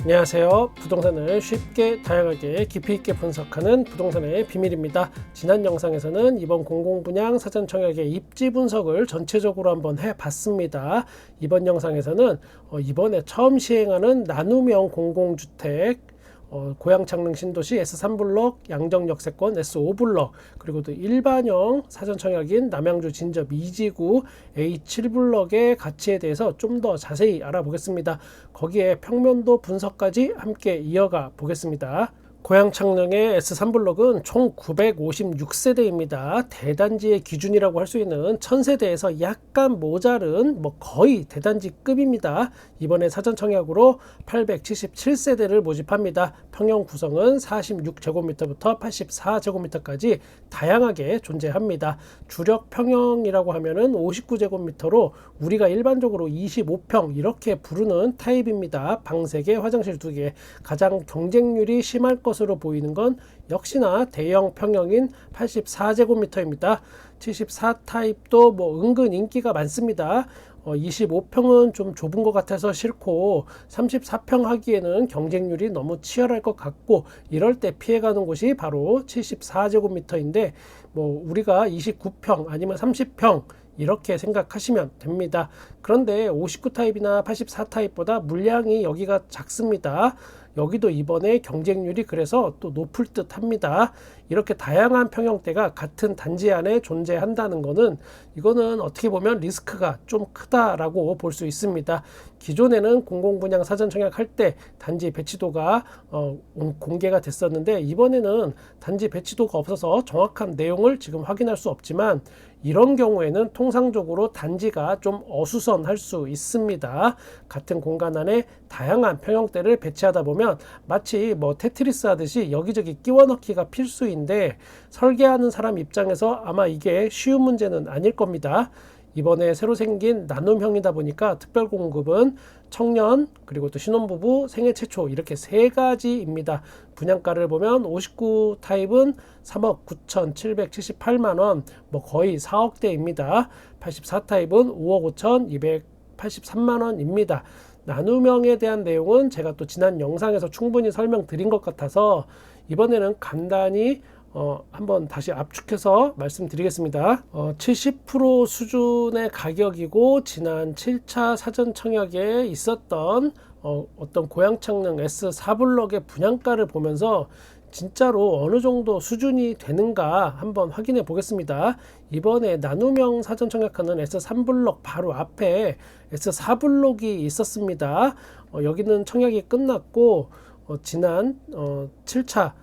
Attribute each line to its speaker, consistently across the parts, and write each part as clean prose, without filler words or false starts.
Speaker 1: 안녕하세요. 부동산을 쉽게 다양하게 깊이 있게 분석하는 부동산의 비밀입니다. 지난 영상에서는 이번 공공분양 사전청약의 입지 분석을 전체적으로 한번 해봤습니다. 이번 영상에서는 이번에 처음 시행하는 나눔형 공공주택 고양창릉 신도시 S3블럭, 양정역세권 S5블럭, 그리고 또 일반형 사전청약인 남양주 진접 2지구 A7블럭의 가치에 대해서 좀 더 자세히 알아보겠습니다. 거기에 평면도 분석까지 함께 이어가 보겠습니다. 고양창릉의 S3블럭은 총 956세대입니다. 대단지의 기준이라고 할 수 있는 1000세대에서 약간 모자른 거의 대단지급입니다. 이번에 사전청약으로 877세대를 모집합니다. 평형 구성은 46제곱미터부터 84제곱미터까지 다양하게 존재합니다. 주력 평형이라고 하면은 59제곱미터로 우리가 일반적으로 25평 이렇게 부르는 타입입니다. 방 3개, 화장실 2개. 가장 경쟁률이 심할 것으로 보이는 건 역시나 대형 평형인 84제곱미터입니다. 74 타입도 은근 인기가 많습니다. 25평은 좀 좁은 것 같아서 싫고 34평 하기에는 경쟁률이 너무 치열할 것 같고 이럴 때 피해가는 곳이 바로 74제곱미터인데 우리가 29평 아니면 30평 이렇게 생각하시면 됩니다. 그런데 59 타입이나 84 타입보다 물량이 여기가 작습니다. 여기도 이번에 경쟁률이 그래서 또 높을 듯 합니다. 이렇게 다양한 평형대가 같은 단지 안에 존재한다는 것은 이거는 어떻게 보면 리스크가 좀 크다라고 볼 수 있습니다. 기존에는 공공분양 사전청약할 때 단지 배치도가 공개가 됐었는데 이번에는 단지 배치도가 없어서 정확한 내용을 지금 확인할 수 없지만 이런 경우에는 통상적으로 단지가 좀 어수선할 수 있습니다. 같은 공간 안에 다양한 평형대를 배치하다 보면 마치 테트리스 하듯이 여기저기 끼워 넣기가 필수인데 설계하는 사람 입장에서 아마 이게 쉬운 문제는 아닐 겁니다. 이번에 새로 생긴 나눔형이다 보니까 특별공급은 청년 그리고 또 신혼부부 생애 최초 이렇게 3가지입니다. 분양가를 보면 59 타입은 3억 9,778만원 거의 4억대입니다. 84 타입은 5억 5,283만원입니다. 나눔형에 대한 내용은 제가 또 지난 영상에서 충분히 설명드린 것 같아서 이번에는 간단히 한번 다시 압축해서 말씀드리겠습니다. 70% 수준의 가격이고 지난 7차 사전청약에 있었던 어떤 고양창릉 S4블럭의 분양가를 보면서 진짜로 어느 정도 수준이 되는가 한번 확인해 보겠습니다. 이번에 나눔형 사전청약하는 S3블럭 바로 앞에 S4블럭이 있었습니다. 여기는 청약이 끝났고 지난 7차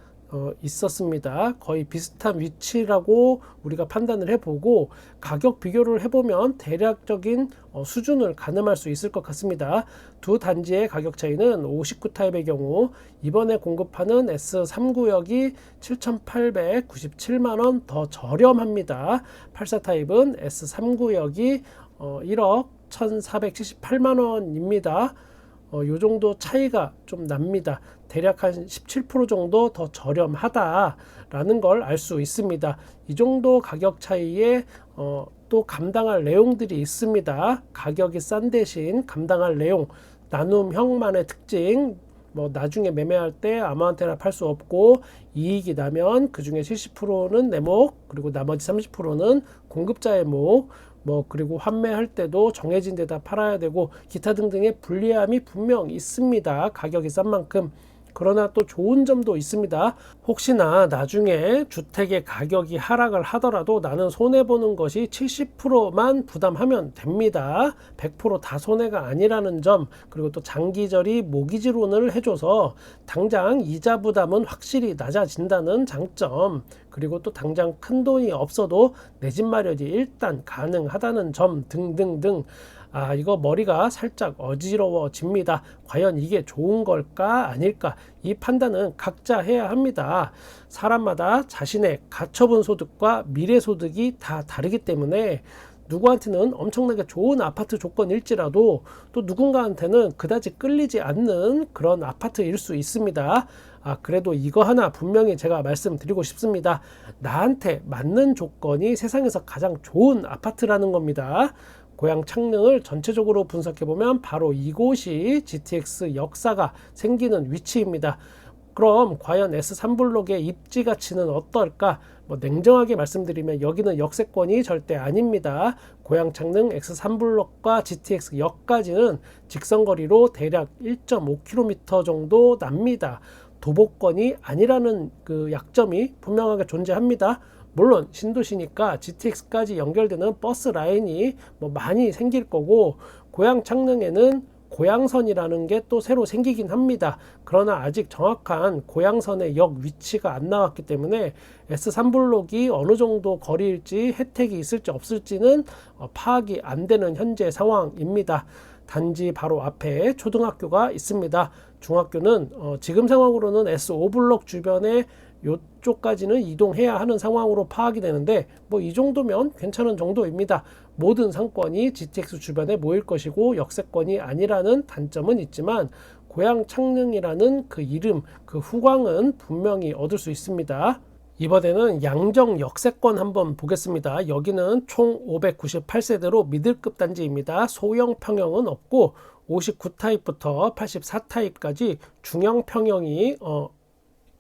Speaker 1: 있었습니다. 거의 비슷한 위치라고 우리가 판단을 해보고 가격 비교를 해보면 대략적인 수준을 가늠할 수 있을 것 같습니다. 두 단지의 가격 차이는 59 타입의 경우 이번에 공급하는 S3구역이 7,897만원 더 저렴합니다. 84 타입은 S3구역이 1억 1,478만원입니다. 요 정도 차이가 좀 납니다. 대략 한 17% 정도 더 저렴하다라는 걸 알 수 있습니다. 이 정도 가격 차이에 또 감당할 내용들이 있습니다. 가격이 싼 대신 감당할 내용, 나눔형만의 특징, 나중에 매매할 때 아무한테나 팔 수 없고 이익이 나면 그 중에 70%는 내 목, 그리고 나머지 30%는 공급자의 목, 그리고 환매할 때도 정해진 데다 팔아야 되고 기타 등등의 불리함이 분명 있습니다. 가격이 싼 만큼. 그러나 또 좋은 점도 있습니다. 혹시나 나중에 주택의 가격이 하락을 하더라도 나는 손해보는 것이 70%만 부담하면 됩니다. 100% 다 손해가 아니라는 점, 그리고 또 장기절이 모기지론을 해줘서 당장 이자 부담은 확실히 낮아진다는 장점, 그리고 또 당장 큰 돈이 없어도 내 집 마련이 일단 가능하다는 점 등등등. 이거 머리가 살짝 어지러워집니다. 과연 이게 좋은 걸까 아닐까? 이 판단은 각자 해야 합니다. 사람마다 자신의 가처분 소득과 미래 소득이 다 다르기 때문에 누구한테는 엄청나게 좋은 아파트 조건일지라도 또 누군가한테는 그다지 끌리지 않는 그런 아파트일 수 있습니다. 그래도 이거 하나 분명히 제가 말씀드리고 싶습니다. 나한테 맞는 조건이 세상에서 가장 좋은 아파트라는 겁니다. 고양 창릉을 전체적으로 분석해보면 바로 이곳이 GTX 역사가 생기는 위치입니다. 그럼 과연 S3블록의 입지 가치는 어떨까? 냉정하게 말씀드리면 여기는 역세권이 절대 아닙니다. 고양 창릉 X3블록과 GTX 역까지는 직선거리로 대략 1.5km 정도 납니다. 도보권이 아니라는 그 약점이 분명하게 존재합니다. 물론 신도시니까 GTX까지 연결되는 버스 라인이 많이 생길 거고, 고양 창릉에는 고양선이라는 게 또 새로 생기긴 합니다. 그러나 아직 정확한 고양선의 역 위치가 안 나왔기 때문에 S3블록이 어느 정도 거리일지 혜택이 있을지 없을지는 파악이 안 되는 현재 상황입니다. 단지 바로 앞에 초등학교가 있습니다. 중학교는 지금 상황으로는 S5블록 주변에 이쪽까지는 이동해야 하는 상황으로 파악이 되는데 이 정도면 괜찮은 정도입니다. 모든 상권이 GTX 주변에 모일 것이고 역세권이 아니라는 단점은 있지만 고양 창릉이라는 그 이름, 그 후광은 분명히 얻을 수 있습니다. 이번에는 양정 역세권 한번 보겠습니다. 여기는 총 598세대로 미들급 단지입니다. 소형 평형은 없고 59타입부터 84타입까지 중형 평형이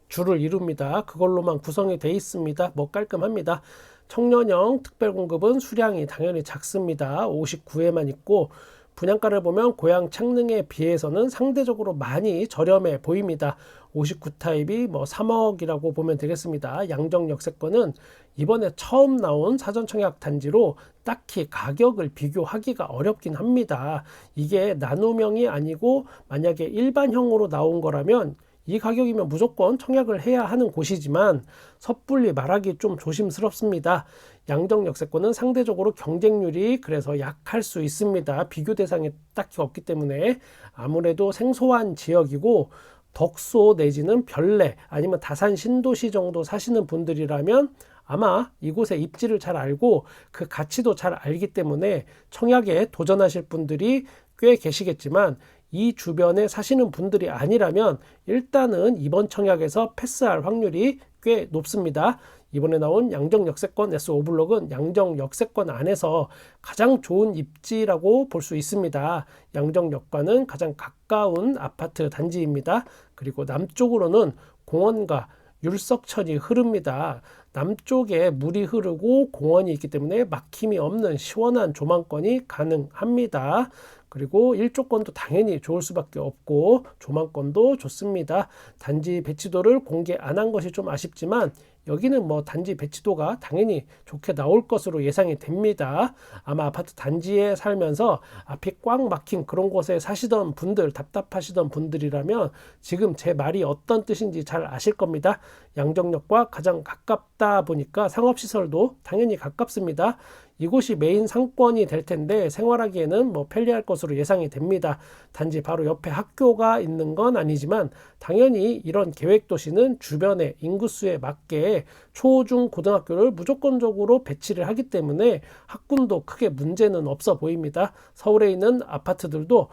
Speaker 1: 줄을 이룹니다. 그걸로만 구성이 되어 있습니다. 깔끔합니다. 청년형 특별공급은 수량이 당연히 작습니다. 59회만 있고 분양가를 보면 고양 창릉에 비해서는 상대적으로 많이 저렴해 보입니다. 59타입이 3억이라고 보면 되겠습니다. 양정 역세권은 이번에 처음 나온 사전청약 단지로 딱히 가격을 비교하기가 어렵긴 합니다. 이게 나눔형이 아니고 만약에 일반형으로 나온 거라면 이 가격이면 무조건 청약을 해야 하는 곳이지만 섣불리 말하기 좀 조심스럽습니다. 양정 역세권은 상대적으로 경쟁률이 그래서 약할 수 있습니다. 비교 대상이 딱히 없기 때문에 아무래도 생소한 지역이고 덕소 내지는 별내 아니면 다산 신도시 정도 사시는 분들이라면 아마 이곳의 입지를 잘 알고 그 가치도 잘 알기 때문에 청약에 도전하실 분들이 꽤 계시겠지만 이 주변에 사시는 분들이 아니라면 일단은 이번 청약에서 패스할 확률이 꽤 높습니다. 이번에 나온 양정 역세권 S5블록은 양정 역세권 안에서 가장 좋은 입지라고 볼 수 있습니다. 양정역과는 가장 가까운 아파트 단지입니다. 그리고 남쪽으로는 공원과 율석천이 흐릅니다. 남쪽에 물이 흐르고 공원이 있기 때문에 막힘이 없는 시원한 조망권이 가능합니다. 그리고 일조권도 당연히 좋을 수밖에 없고 조망권도 좋습니다. 단지 배치도를 공개 안 한 것이 좀 아쉽지만 여기는 단지 배치도가 당연히 좋게 나올 것으로 예상이 됩니다. 아마 아파트 단지에 살면서 앞이 꽉 막힌 그런 곳에 사시던 분들, 답답하시던 분들이라면 지금 제 말이 어떤 뜻인지 잘 아실 겁니다. 양정역과 가장 가깝다 보니까 상업시설도 당연히 가깝습니다. 이곳이 메인 상권이 될 텐데 생활하기에는 편리할 것으로 예상이 됩니다. 단지 바로 옆에 학교가 있는 건 아니지만 당연히 이런 계획도시는 주변의 인구수에 맞게 초, 중, 고등학교를 무조건적으로 배치를 하기 때문에 학군도 크게 문제는 없어 보입니다. 서울에 있는 아파트들도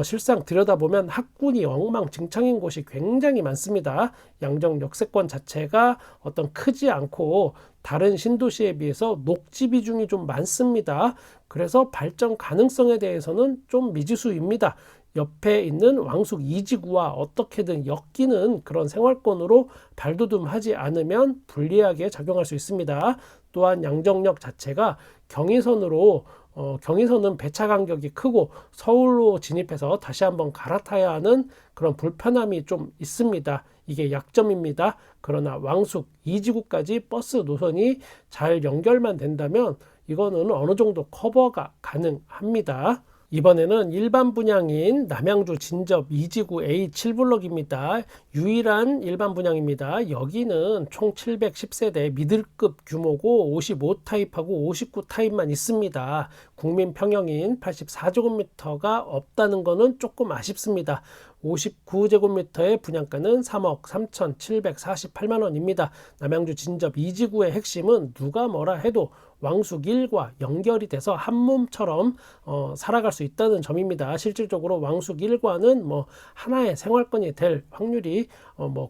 Speaker 1: 실상 들여다보면 학군이 엉망진창인 곳이 굉장히 많습니다. 양정 역세권 자체가 크지 않고 다른 신도시에 비해서 녹지 비중이 좀 많습니다. 그래서 발전 가능성에 대해서는 좀 미지수입니다. 옆에 있는 왕숙 2지구와 어떻게든 엮이는 그런 생활권으로 발돋움하지 않으면 불리하게 작용할 수 있습니다. 또한 양정역 자체가 경의선은 배차 간격이 크고 서울로 진입해서 다시 한번 갈아타야 하는 그런 불편함이 좀 있습니다. 이게 약점입니다. 그러나 왕숙 2지구까지 버스 노선이 잘 연결만 된다면 이거는 어느 정도 커버가 가능합니다. 이번에는 일반 분양인 남양주 진접 2지구 A7블럭입니다. 유일한 일반 분양입니다. 여기는 총 710세대 미들급 규모고 55타입하고 59타입만 있습니다. 국민 평형인 84제곱미터가 없다는 것은 조금 아쉽습니다. 59제곱미터의 분양가는 3억 3,748만원입니다. 남양주 진접 2지구의 핵심은 누가 뭐라 해도 왕숙 1과 연결이 돼서 한 몸처럼 살아갈 수 있다는 점입니다. 실질적으로 왕숙 1과는 하나의 생활권이 될 확률이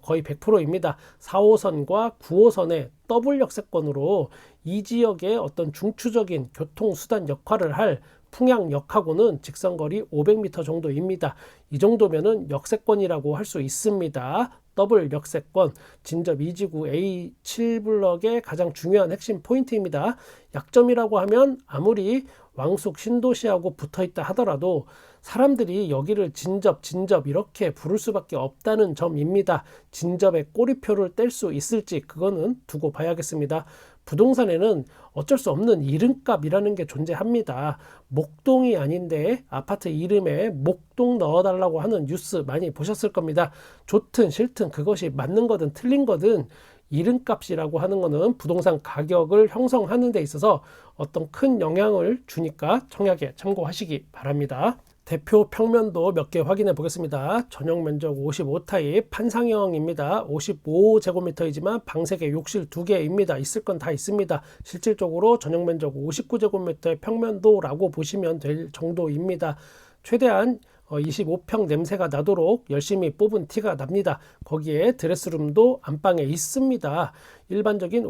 Speaker 1: 거의 100%입니다. 4호선과 9호선의 더블 역세권으로 이 지역의 어떤 중추적인 교통수단 역할을 할 풍양역하고는 직선거리 500m 정도입니다. 이 정도면은 역세권이라고 할 수 있습니다. 더블 역세권, 진접 2지구 A7블럭의 가장 중요한 핵심 포인트입니다. 약점이라고 하면 아무리 왕숙 신도시하고 붙어있다 하더라도 사람들이 여기를 진접 이렇게 부를 수밖에 없다는 점입니다. 진접의 꼬리표를 뗄 수 있을지 그거는 두고 봐야겠습니다. 부동산에는 어쩔 수 없는 이름값이라는 게 존재합니다. 목동이 아닌데 아파트 이름에 목동 넣어달라고 하는 뉴스 많이 보셨을 겁니다. 좋든 싫든 그것이 맞는 거든 틀린 거든 이름값이라고 하는 거는 부동산 가격을 형성하는 데 있어서 어떤 큰 영향을 주니까 청약에 참고하시기 바랍니다. 대표 평면도 몇 개 확인해 보겠습니다. 전용 면적 55타입 판상형입니다. 55제곱미터이지만 방 3개, 욕실 2개입니다. 있을 건 다 있습니다. 실질적으로 전용 면적 59제곱미터의 평면도라고 보시면 될 정도입니다. 최대한 25평 냄새가 나도록 열심히 뽑은 티가 납니다. 거기에 드레스룸도 안방에 있습니다. 일반적인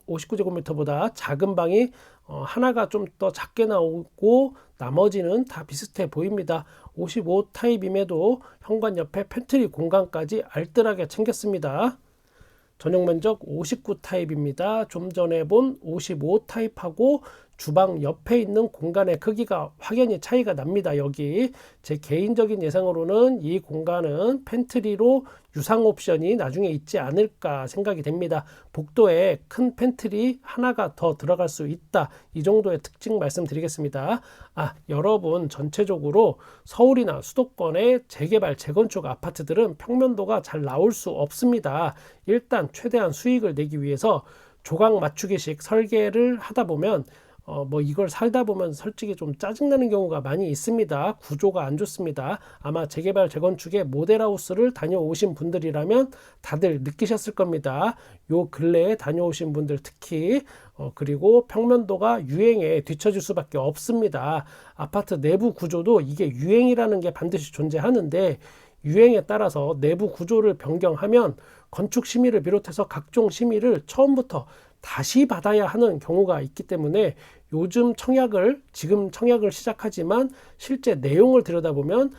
Speaker 1: 59제곱미터보다 작은 방이 하나가 좀 더 작게 나오고 나머지는 다 비슷해 보입니다. 55 타입임에도 현관 옆에 팬트리 공간까지 알뜰하게 챙겼습니다. 전용 면적 59 타입입니다. 좀 전에 본 55 타입하고 주방 옆에 있는 공간의 크기가 확연히 차이가 납니다. 여기 제 개인적인 예상으로는 이 공간은 팬트리로 유상 옵션이 나중에 있지 않을까 생각이 됩니다. 복도에 큰 팬트리 하나가 더 들어갈 수 있다. 이 정도의 특징 말씀드리겠습니다. 여러분 전체적으로 서울이나 수도권의 재개발, 재건축 아파트들은 평면도가 잘 나올 수 없습니다. 일단 최대한 수익을 내기 위해서 조각 맞추기식 설계를 하다 보면 이걸 살다 보면 솔직히 좀 짜증나는 경우가 많이 있습니다. 구조가 안 좋습니다. 아마 재개발 재건축의 모델하우스를 다녀오신 분들이라면 다들 느끼셨을 겁니다. 요 근래에 다녀오신 분들 특히 그리고 평면도가 유행에 뒤처질 수밖에 없습니다. 아파트 내부 구조도 이게 유행이라는 게 반드시 존재하는데 유행에 따라서 내부 구조를 변경하면 건축 심의를 비롯해서 각종 심의를 처음부터 다시 받아야 하는 경우가 있기 때문에 지금 청약을 시작하지만 실제 내용을 들여다보면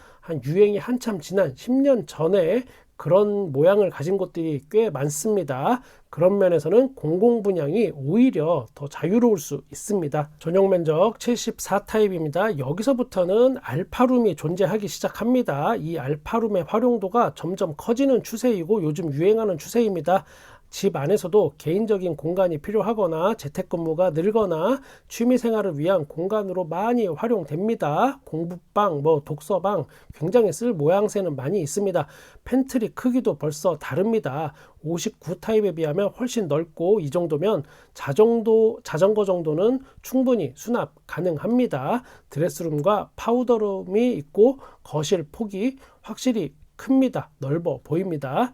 Speaker 1: 유행이 한참 지난 10년 전에 그런 모양을 가진 곳들이 꽤 많습니다. 그런 면에서는 공공분양이 오히려 더 자유로울 수 있습니다. 전용 면적 74 타입입니다. 여기서부터는 알파룸이 존재하기 시작합니다. 이 알파룸의 활용도가 점점 커지는 추세이고 요즘 유행하는 추세입니다. 집 안에서도 개인적인 공간이 필요하거나 재택근무가 늘거나 취미생활을 위한 공간으로 많이 활용됩니다. 공부방, 독서방 굉장히 쓸 모양새는 많이 있습니다. 팬트리 크기도 벌써 다릅니다. 59 타입에 비하면 훨씬 넓고 이 정도면 자전거 정도는 충분히 수납 가능합니다. 드레스룸과 파우더룸이 있고 거실 폭이 확실히 큽니다. 넓어 보입니다.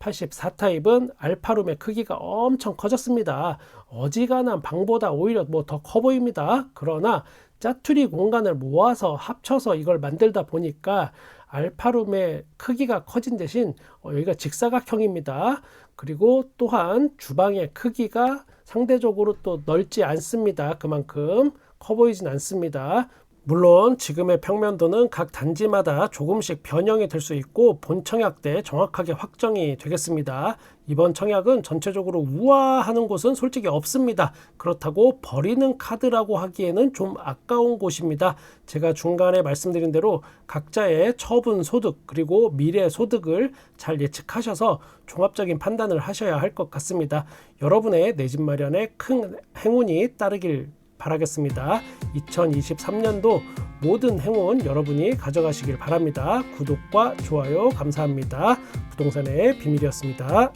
Speaker 1: 84 타입은 알파룸의 크기가 엄청 커졌습니다. 어지간한 방보다 오히려 더 커 보입니다. 그러나 짜투리 공간을 모아서 합쳐서 이걸 만들다 보니까 알파룸의 크기가 커진 대신 여기가 직사각형입니다. 그리고 또한 주방의 크기가 상대적으로 또 넓지 않습니다. 그만큼 커 보이진 않습니다. 물론 지금의 평면도는 각 단지마다 조금씩 변형이 될 수 있고 본 청약 때 정확하게 확정이 되겠습니다. 이번 청약은 전체적으로 우아하는 곳은 솔직히 없습니다. 그렇다고 버리는 카드라고 하기에는 좀 아까운 곳입니다. 제가 중간에 말씀드린 대로 각자의 처분 소득 그리고 미래 소득을 잘 예측하셔서 종합적인 판단을 하셔야 할 것 같습니다. 여러분의 내 집 마련에 큰 행운이 따르길 바라겠습니다. 2023년도 모든 행운 여러분이 가져가시길 바랍니다. 구독과 좋아요 감사합니다. 부동산의 비밀이었습니다.